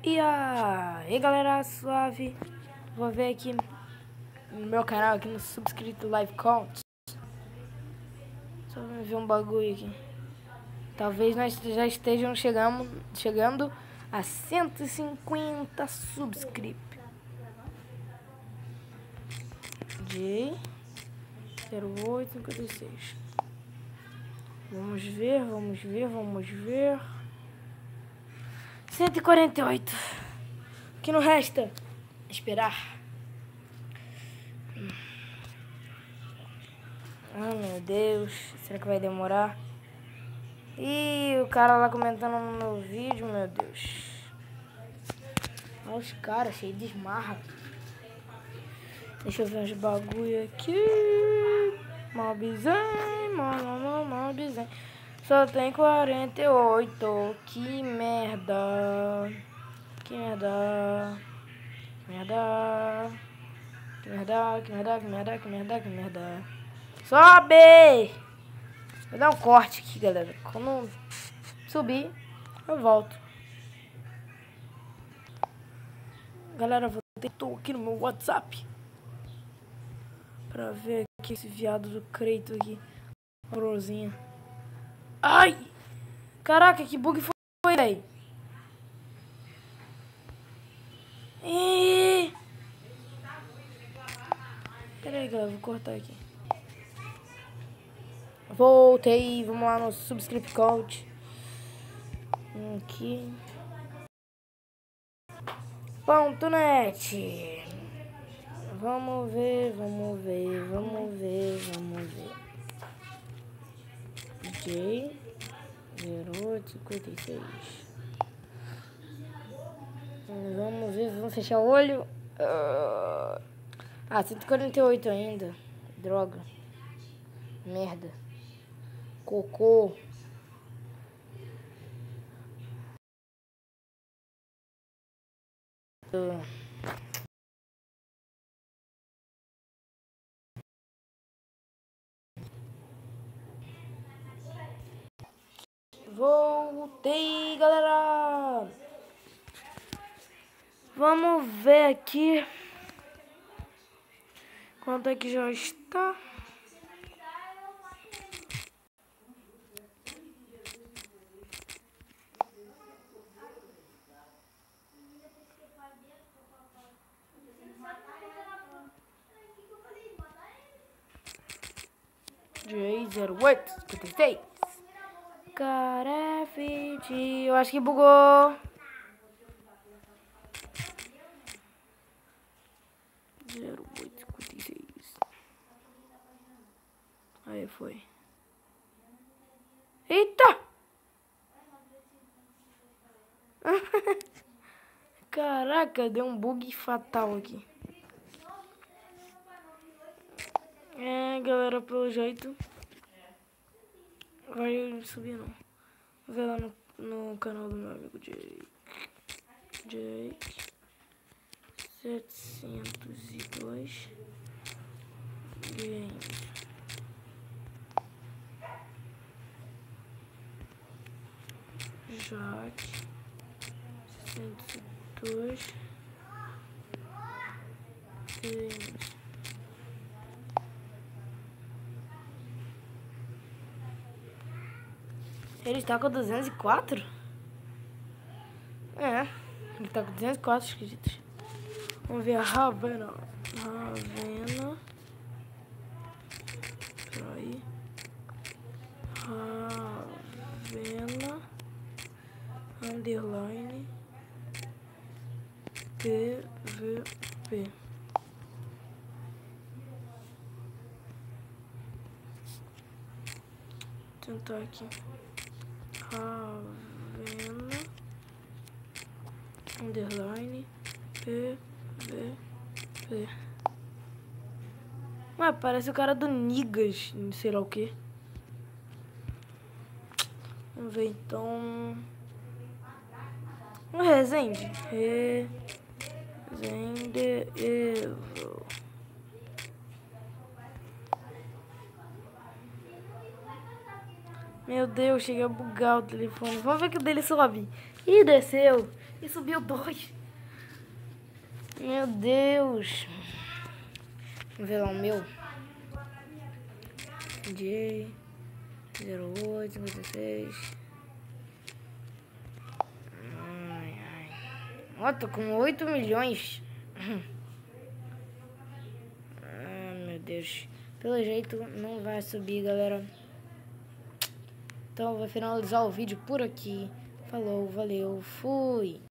E aí galera, suave. Vou ver aqui no meu canal, aqui no Subscrito Live Count. Só ver um bagulho aqui. Talvez nós já estejamos chegando a 150 subscritos. J 0856. Vamos ver. 148. O que não resta? Esperar. Ah, meu Deus. Será que vai demorar? Ih, o cara lá comentando no meu vídeo, meu Deus. Olha os caras, cheio de esmarra. Deixa eu ver uns bagulho aqui. Mobzinho. Só tem 48. Que merda. Que merda. Sobe! Vou dar um corte aqui, galera. Quando subir, eu volto. Galera, tô aqui no meu WhatsApp pra ver aqui esse viado do Creito aqui. Horrorzinha. Ai! Caraca, que bug foi, velho? Pera aí, galera, vou cortar aqui. Voltei, vamos lá no Subscript Code. Aqui. .net. Vamos ver. J 0856. Vamos ver, vamos fechar o olho. 148 ainda. Droga. Merda. Cocô. Voltei, galera. Vamos ver aqui quanto é que já está. J0856. Carefit. Eu acho que bugou. 0856. Aí foi. Eita! Caraca, deu um bug fatal aqui. Galera, pelo jeito vai subir não. Vou ver lá no canal do meu amigo Jake 702 games. Jack 702 games. Ele está com 204? Ele tá com 204 inscritos. Vamos ver a Ravena. Peraí. Ravena underline PVP. Tentar aqui. Ravena underline PVP. Ué, parece o cara do Nigas, sei lá o que. Vamos ver então. Resende Evo. Meu Deus, cheguei a bugar o telefone. Vamos ver que o dele sobe. Ih, desceu. E subiu 2. Meu Deus. Vamos ver lá o meu. DJ 0856. Ó, tô com 8 milhões. Ah, meu Deus. Pelo jeito não vai subir, galera. Então eu vou finalizar o vídeo por aqui. Falou, valeu, fui.